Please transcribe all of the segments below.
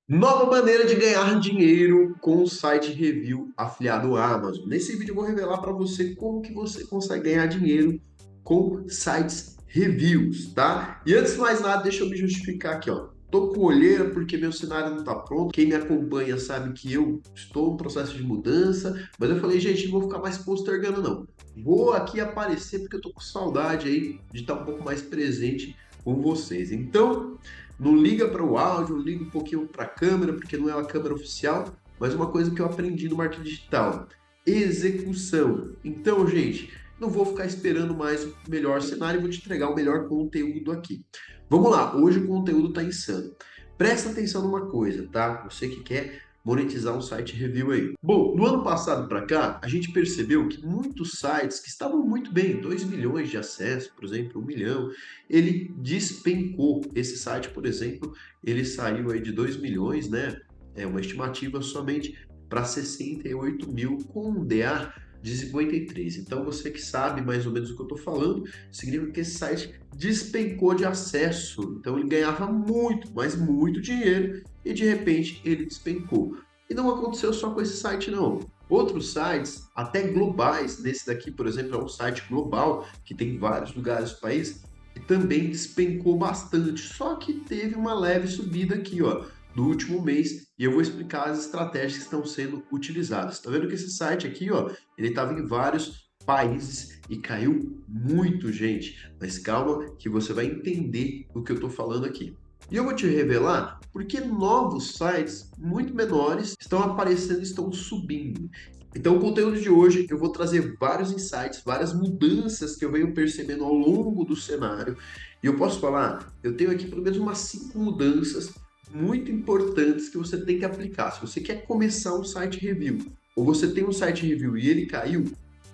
Nova maneira de ganhar dinheiro com o site review afiliado à Amazon. Nesse vídeo eu vou revelar para você como que você consegue ganhar dinheiro com sites reviews, tá? E antes de mais nada, deixa eu me justificar aqui, ó. Tô com olheira porque meu cenário não tá pronto. Quem me acompanha sabe que eu estou em processo de mudança, mas eu falei, gente, não vou ficar mais postergando não. Vou aqui aparecer porque eu tô com saudade aí de estar um pouco mais presente com vocês. Então, não liga para o áudio, não liga um pouquinho para a câmera, porque não é uma câmera oficial, mas uma coisa que eu aprendi no marketing digital: execução. Então, gente, não vou ficar esperando mais o melhor cenário, vou te entregar o melhor conteúdo aqui. Vamos lá, hoje o conteúdo está insano. Presta atenção numa coisa, tá? Você que quer monetizar um site review aí. Bom, no ano passado para cá, a gente percebeu que muitos sites que estavam muito bem, 2 milhões de acessos, por exemplo, 1 milhão, ele despencou. Esse site, por exemplo, ele saiu aí de 2 milhões, né? É uma estimativa somente para 68 mil com um DA de 53. Então, você que sabe mais ou menos o que eu estou falando, significa que esse site despencou de acesso. Então, ele ganhava muito, mas muito dinheiro e de repente ele despencou. E não aconteceu só com esse site, não. Outros sites, até globais, nesse daqui, por exemplo, é um site global que tem vários lugares do país, e também despencou bastante. Só que teve uma leve subida aqui, ó, no último mês, e eu vou explicar as estratégias que estão sendo utilizadas. Tá vendo que esse site aqui, ó, ele estava em vários países e caiu muito, gente. Mas calma que você vai entender o que eu estou falando aqui. E eu vou te revelar porque novos sites muito menores estão aparecendo e estão subindo. Então, o conteúdo de hoje eu vou trazer vários insights, várias mudanças que eu venho percebendo ao longo do cenário. E eu posso falar, eu tenho aqui pelo menos umas 5 mudanças muito importantes que você tem que aplicar. Se você quer começar um site review, ou você tem um site review e ele caiu,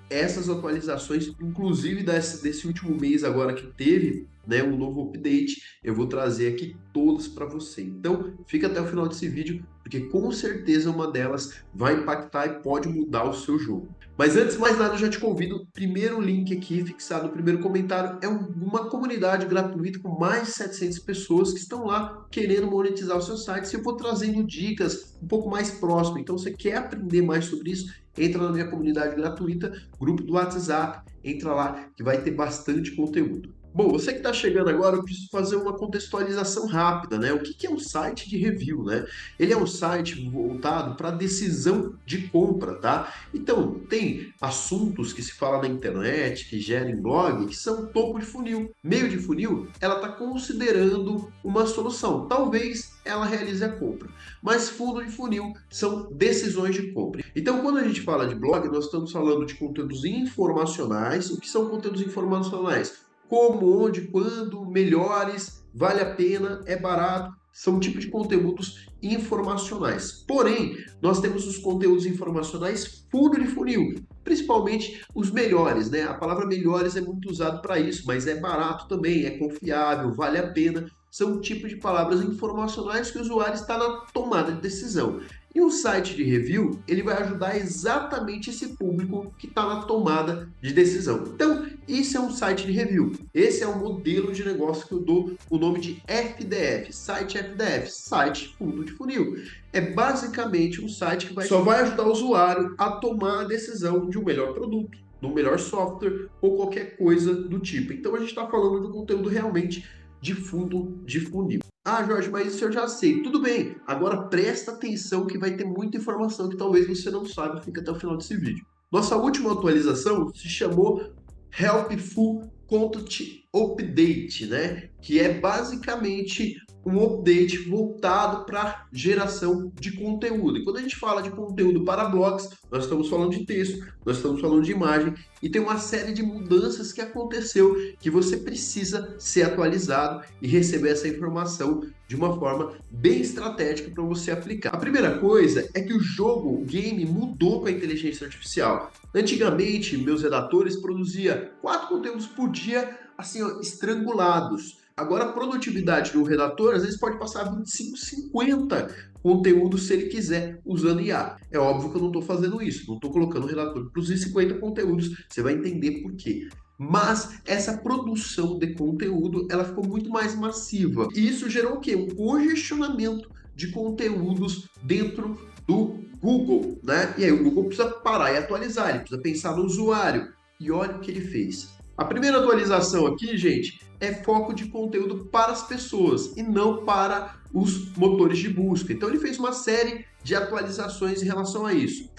essas atualizações, inclusive desse último mês agora que teve, né, um novo update, eu vou trazer aqui todas para você. Então, fica até o final desse vídeo, porque com certeza uma delas vai impactar e pode mudar o seu jogo. Mas antes de mais nada, eu já te convido, o primeiro link aqui fixado no primeiro comentário é uma comunidade gratuita com mais de 700 pessoas que estão lá querendo monetizar o seu site. E eu vou trazendo dicas um pouco mais próximo. Então, você quer aprender mais sobre isso? Entra na minha comunidade gratuita, grupo do WhatsApp, entra lá que vai ter bastante conteúdo. Bom, você que está chegando agora, eu preciso fazer uma contextualização rápida, né? O que é um site de review, né? Ele é um site voltado para decisão de compra, tá? Então, tem assuntos que se fala na internet, que gerem blog, que são topo de funil. Meio de funil, ela está considerando uma solução. Talvez ela realize a compra. Mas fundo de funil são decisões de compra. Então, quando a gente fala de blog, nós estamos falando de conteúdos informacionais. O que são conteúdos informacionais? Como, onde, quando, melhores, vale a pena, é barato. São tipos de conteúdos informacionais. Porém, nós temos os conteúdos informacionais fundo de funil, principalmente os melhores, né? A palavra melhores é muito usado para isso, mas é barato também, é confiável, vale a pena. São tipos de palavras informacionais que o usuário está na tomada de decisão. E um site de review, ele vai ajudar exatamente esse público que está na tomada de decisão. Então, isso é um site de review. Esse é o modelo de negócio que eu dou o nome de FDF, site FDF, site fundo de funil. É basicamente um site que só vai ajudar o usuário a tomar a decisão de um melhor produto, do melhor software ou qualquer coisa do tipo. Então, a gente está falando de um conteúdo realmente de fundo de funil. Ah, Jorge, mas isso eu já sei. Tudo bem, agora presta atenção que vai ter muita informação que talvez você não saiba, fica até o final desse vídeo. Nossa última atualização se chamou Helpful Content Update, né? Que é basicamente um update voltado para geração de conteúdo. E quando a gente fala de conteúdo para blogs, nós estamos falando de texto, nós estamos falando de imagem e tem uma série de mudanças que aconteceu que você precisa ser atualizado e receber essa informação de uma forma bem estratégica para você aplicar. A primeira coisa é que o jogo, o game, mudou com a inteligência artificial. Antigamente, meus redatores produziam 4 conteúdos por dia, assim, ó, estrangulados. Agora, a produtividade do redator, às vezes, pode passar 25, 50 conteúdos se ele quiser, usando IA. É óbvio que eu não estou fazendo isso, não estou colocando o redator para produzir 50 conteúdos, você vai entender por quê. Mas essa produção de conteúdo, ela ficou muito mais massiva. E isso gerou o quê? Um congestionamento de conteúdos dentro do Google, né? E aí o Google precisa parar e atualizar, ele precisa pensar no usuário. E olha o que ele fez. A primeira atualização aqui, gente, é foco de conteúdo para as pessoas e não para os motores de busca. Então ele fez uma série de atualizações em relação a isso.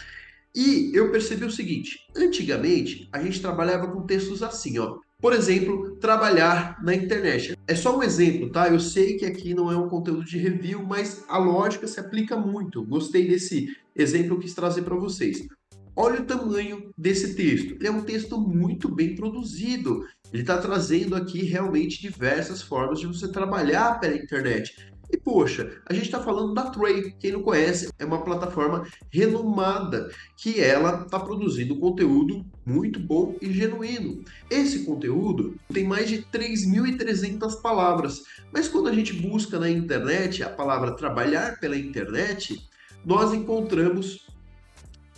E eu percebi o seguinte: antigamente a gente trabalhava com textos assim, ó. Por exemplo, trabalhar na internet. É só um exemplo, tá? Eu sei que aqui não é um conteúdo de review, mas a lógica se aplica muito. Gostei desse exemplo que eu quis trazer para vocês. Olha o tamanho desse texto. Ele é um texto muito bem produzido. Ele está trazendo aqui realmente diversas formas de você trabalhar pela internet. E poxa, a gente está falando da Tray. Quem não conhece, é uma plataforma renomada que ela está produzindo conteúdo muito bom e genuíno. Esse conteúdo tem mais de 3.300 palavras, mas quando a gente busca na internet a palavra trabalhar pela internet, nós encontramos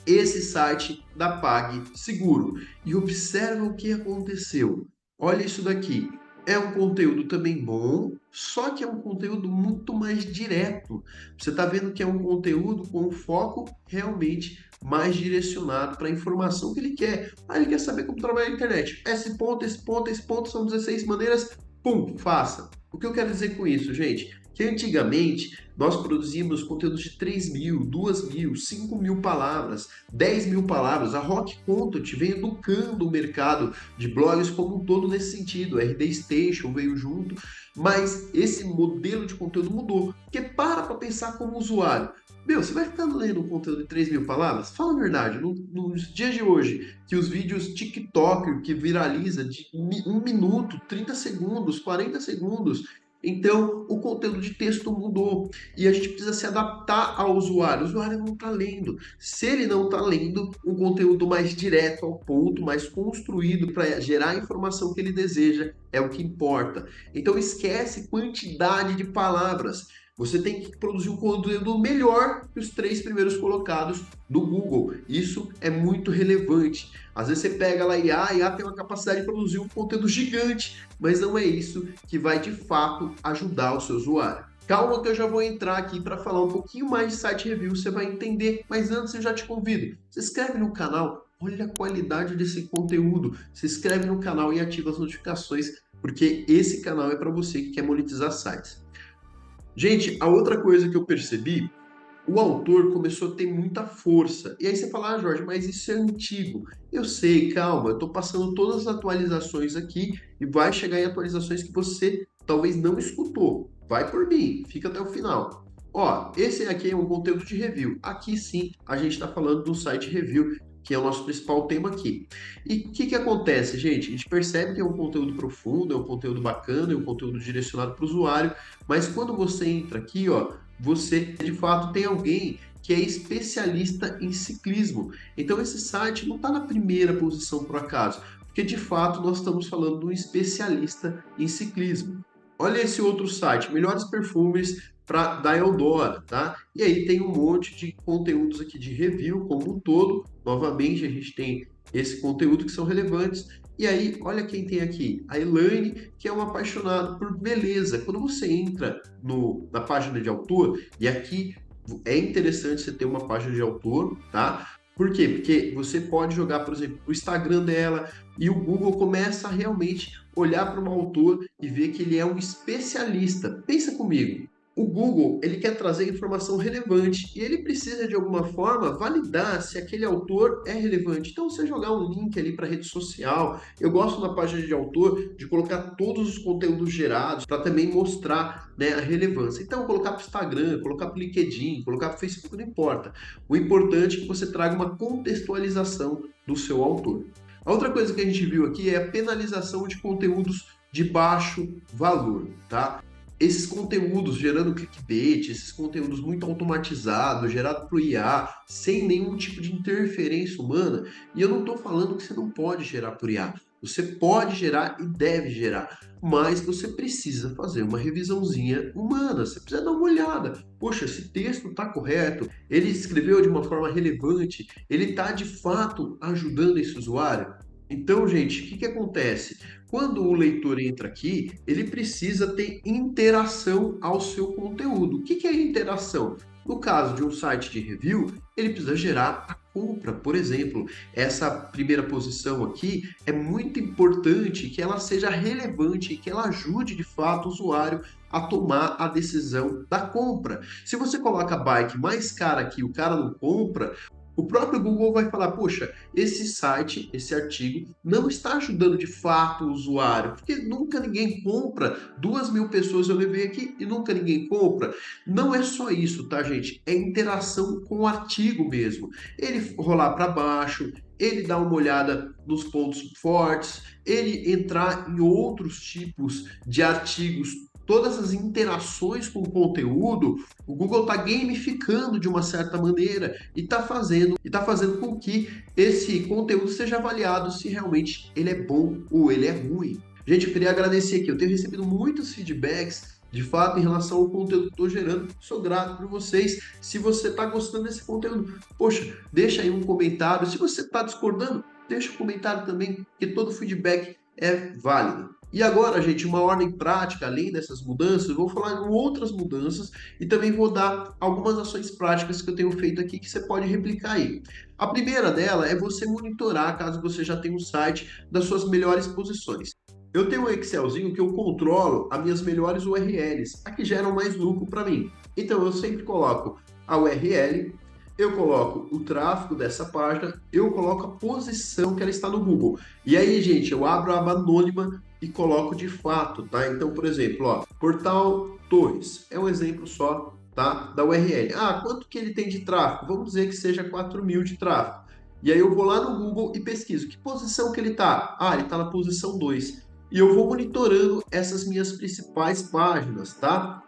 esse site da PagSeguro. E observa o que aconteceu. Olha isso daqui. É um conteúdo também bom, só que é um conteúdo muito mais direto. Você está vendo que é um conteúdo com foco realmente mais direcionado para a informação que ele quer. Ah, ele quer saber como trabalhar na internet. Esse ponto são 16 maneiras. Pum, faça. O que eu quero dizer com isso, gente? Que antigamente nós produzíamos conteúdos de 3.000, 2.000, 5.000 palavras, 10.000 palavras. A Rock Content vem educando o mercado de blogs como um todo nesse sentido. A RD Station veio junto, mas esse modelo de conteúdo mudou. Porque para pensar como usuário. Meu, você vai ficar lendo um conteúdo de 3.000 palavras? Fala a verdade, nos dias de hoje, que os vídeos TikTok que viraliza de 1 minuto, 30 segundos, 40 segundos, então, o conteúdo de texto mudou e a gente precisa se adaptar ao usuário. O usuário não está lendo. Se ele não está lendo um conteúdo mais direto ao ponto, mais construído para gerar a informação que ele deseja, é o que importa. Então, esquece quantidade de palavras. Você tem que produzir um conteúdo melhor que os 3 primeiros colocados do Google. Isso é muito relevante. Às vezes você pega lá a IA tem uma capacidade de produzir um conteúdo gigante, mas não é isso que vai de fato ajudar o seu usuário. Calma que eu já vou entrar aqui para falar um pouquinho mais de site review, você vai entender, mas antes eu já te convido, se inscreve no canal, olha a qualidade desse conteúdo, se inscreve no canal e ativa as notificações, porque esse canal é para você que quer monetizar sites. Gente, a outra coisa que eu percebi, o autor começou a ter muita força. E aí você fala, ah, Jorge, mas isso é antigo. Eu sei, calma, eu estou passando todas as atualizações aqui e vai chegar em atualizações que você talvez não escutou. Vai por mim, fica até o final. Ó, esse aqui é um conteúdo de review. Aqui sim, a gente está falando do site review, que é o nosso principal tema aqui. E o que acontece, gente? A gente percebe que é um conteúdo profundo, é um conteúdo bacana, é um conteúdo direcionado para o usuário, mas quando você entra aqui, ó, você de fato tem alguém que é especialista em ciclismo. Então esse site não está na primeira posição por acaso, porque de fato nós estamos falando de um especialista em ciclismo. Olha esse outro site, Melhores Perfumes da Eudora, tá? E aí tem um monte de conteúdos aqui de review como um todo. Novamente a gente tem esse conteúdo que são relevantes. E aí, olha quem tem aqui, a Elaine, que é uma apaixonada por beleza. Quando você entra na página de autor, e aqui é interessante você ter uma página de autor, tá? Por quê? Porque você pode jogar, por exemplo, o Instagram dela e o Google começa a realmente olhar para um autor e ver que ele é um especialista. Pensa comigo. O Google, ele quer trazer informação relevante e ele precisa, de alguma forma, validar se aquele autor é relevante. Então, você jogar um link ali para rede social, eu gosto na página de autor de colocar todos os conteúdos gerados para também mostrar, né, a relevância. Então, colocar para o Instagram, colocar para o LinkedIn, colocar para o Facebook, não importa. O importante é que você traga uma contextualização do seu autor. A outra coisa que a gente viu aqui é a penalização de conteúdos de baixo valor, tá? Esses conteúdos gerando clickbait, esses conteúdos muito automatizados, gerados por IA, sem nenhum tipo de interferência humana. E eu não estou falando que você não pode gerar por IA. Você pode gerar e deve gerar, mas você precisa fazer uma revisãozinha humana. Você precisa dar uma olhada. Poxa, esse texto está correto? Ele escreveu de uma forma relevante? Ele está de fato ajudando esse usuário? Então, gente, o que acontece? quando o leitor entra aqui, ele precisa ter interação ao seu conteúdo. O que é interação? No caso de um site de review, ele precisa gerar a compra. Por exemplo, essa primeira posição aqui é muito importante que ela seja relevante, que ela ajude de fato o usuário a tomar a decisão da compra. Se você coloca a bike mais cara aqui, o cara não compra, o próprio Google vai falar, poxa, esse site, esse artigo, não está ajudando de fato o usuário, porque nunca ninguém compra. 2.000 pessoas eu levei aqui e nunca ninguém compra. Não é só isso, tá, gente? É interação com o artigo mesmo. Ele rolar para baixo, ele dar uma olhada nos pontos fortes, ele entrar em outros tipos de artigos, todas as interações com o conteúdo, o Google está gamificando de uma certa maneira e está fazendo com que esse conteúdo seja avaliado se realmente ele é bom ou ele é ruim. Gente, eu queria agradecer aqui, eu tenho recebido muitos feedbacks de fato em relação ao conteúdo que estou gerando. Sou grato por vocês. Se você está gostando desse conteúdo, poxa, deixa aí um comentário. Se você está discordando, deixa um comentário também, porque todo feedback é válido. E agora, gente, uma ordem prática, além dessas mudanças, eu vou falar em outras mudanças e também vou dar algumas ações práticas que eu tenho feito aqui que você pode replicar aí. A primeira dela é você monitorar, caso você já tenha um site, das suas melhores posições. Eu tenho um Excelzinho que eu controlo as minhas melhores URLs, a que geram mais lucro para mim. Então eu sempre coloco a URL, eu coloco o tráfego dessa página, eu coloco a posição que ela está no Google. E aí, gente, eu abro a aba anônima e coloco de fato, tá? Então, por exemplo, ó, Portal Torres é um exemplo só, tá? Da URL. Ah, quanto que ele tem de tráfego? Vamos dizer que seja 4.000 de tráfego. E aí eu vou lá no Google e pesquiso. Que posição que ele tá? Ah, ele tá na posição 2. E eu vou monitorando essas minhas principais páginas, tá?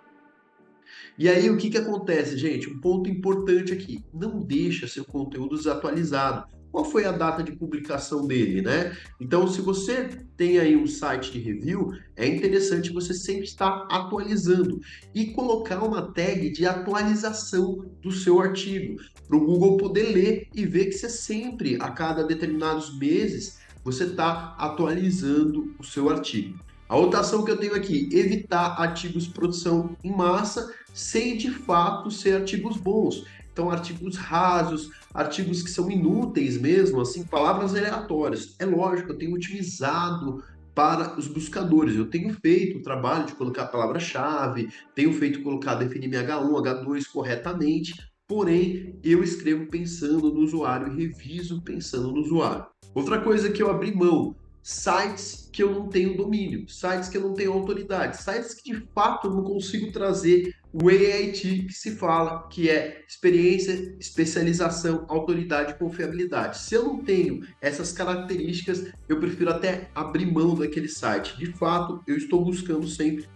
E aí, o que que acontece, gente? Um ponto importante aqui, não deixa seu conteúdo desatualizado. Qual foi a data de publicação dele, né? Então, se você tem aí um site de review, é interessante você sempre estar atualizando e colocar uma tag de atualização do seu artigo, para o Google poder ler e ver que você sempre, a cada determinados meses, você está atualizando o seu artigo. A outra ação que eu tenho aqui, evitar artigos de produção em massa sem de fato ser artigos bons. Então, artigos rasos, artigos que são inúteis mesmo, assim, palavras aleatórias. É lógico, eu tenho otimizado para os buscadores. Eu tenho feito o trabalho de colocar a palavra-chave, tenho feito colocar, definir minha H1, H2 corretamente, porém, eu escrevo pensando no usuário e reviso pensando no usuário. Outra coisa que eu abri mão, sites que eu não tenho domínio, sites que eu não tenho autoridade, sites que de fato eu não consigo trazer o AIT que se fala, que é experiência, especialização, autoridade e confiabilidade. Se eu não tenho essas características, eu prefiro até abrir mão daquele site. De fato, eu estou buscando sempre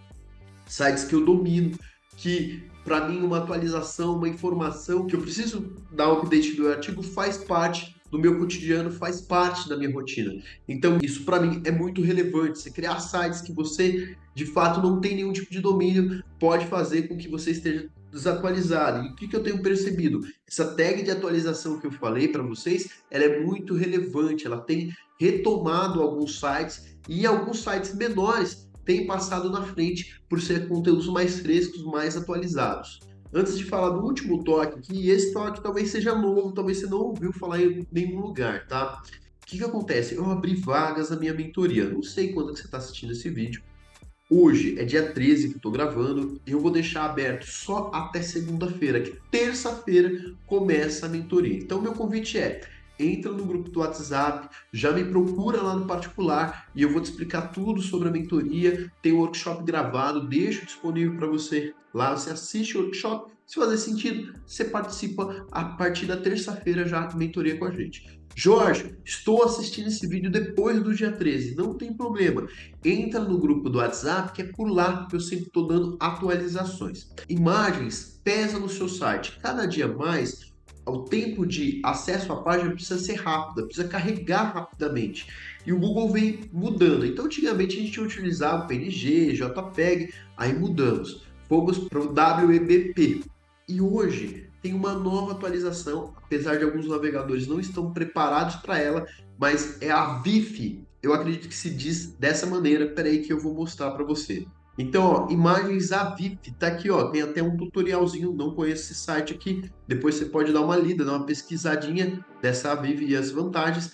sites que eu domino, que para mim uma atualização, uma informação que eu preciso dar um update do artigo faz parte do meu cotidiano, faz parte da minha rotina. Então isso para mim é muito relevante. Você criar sites que você de fato não tem nenhum tipo de domínio pode fazer com que você esteja desatualizado. E o que eu tenho percebido? Essa tag de atualização que eu falei para vocês, ela é muito relevante. Ela tem retomado alguns sites e alguns sites menores tem passado na frente por ser conteúdos mais frescos, mais atualizados. Antes de falar do último toque aqui, esse toque talvez seja novo, talvez você não ouviu falar em nenhum lugar, tá? O que acontece? Eu abri vagas na minha mentoria. Não sei quando que você está assistindo esse vídeo. Hoje é dia 13 que eu estou gravando e eu vou deixar aberto só até segunda-feira, que terça-feira começa a mentoria. Então, meu convite é: entra no grupo do WhatsApp, já me procura lá no particular e eu vou te explicar tudo sobre a mentoria. Tem um workshop gravado, deixo disponível para você lá. Você assiste o workshop, se fazer sentido, você participa a partir da terça-feira já de mentoria com a gente. Jorge, estou assistindo esse vídeo depois do dia 13, não tem problema. Entra no grupo do WhatsApp, que é por lá que eu sempre estou dando atualizações. Imagens pesa no seu site. Cada dia mais o tempo de acesso à página precisa ser rápido, precisa carregar rapidamente. E o Google vem mudando. Então, antigamente a gente utilizava o PNG, JPEG, aí mudamos. Fomos para o WEBP. E hoje tem uma nova atualização, apesar de alguns navegadores não estão preparados para ela, mas é a VIF, eu acredito que se diz dessa maneira. Espera aí que eu vou mostrar para você. Então, ó, imagens Aviv, tá aqui, ó, tem até um tutorialzinho, não conheço esse site aqui, depois você pode dar uma lida, dar uma pesquisadinha dessa Aviv e as vantagens.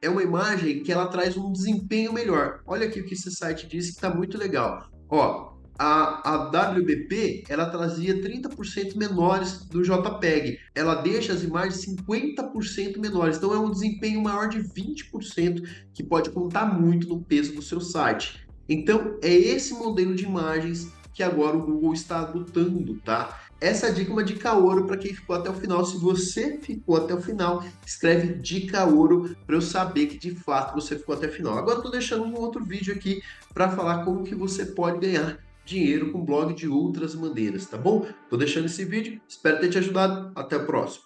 É uma imagem que ela traz um desempenho melhor. Olha aqui o que esse site diz que está muito legal. Ó, a WBP, ela trazia 30% menores do JPEG. Ela deixa as imagens 50% menores. Então é um desempenho maior de 20% que pode contar muito no peso do seu site. Então, é esse modelo de imagens que agora o Google está adotando, tá? Essa dica é uma dica ouro para quem ficou até o final. Se você ficou até o final, escreve dica ouro para eu saber que de fato você ficou até o final. Agora estou deixando um outro vídeo aqui para falar como que você pode ganhar dinheiro com blog de outras maneiras, tá bom? Estou deixando esse vídeo, espero ter te ajudado. Até o próximo.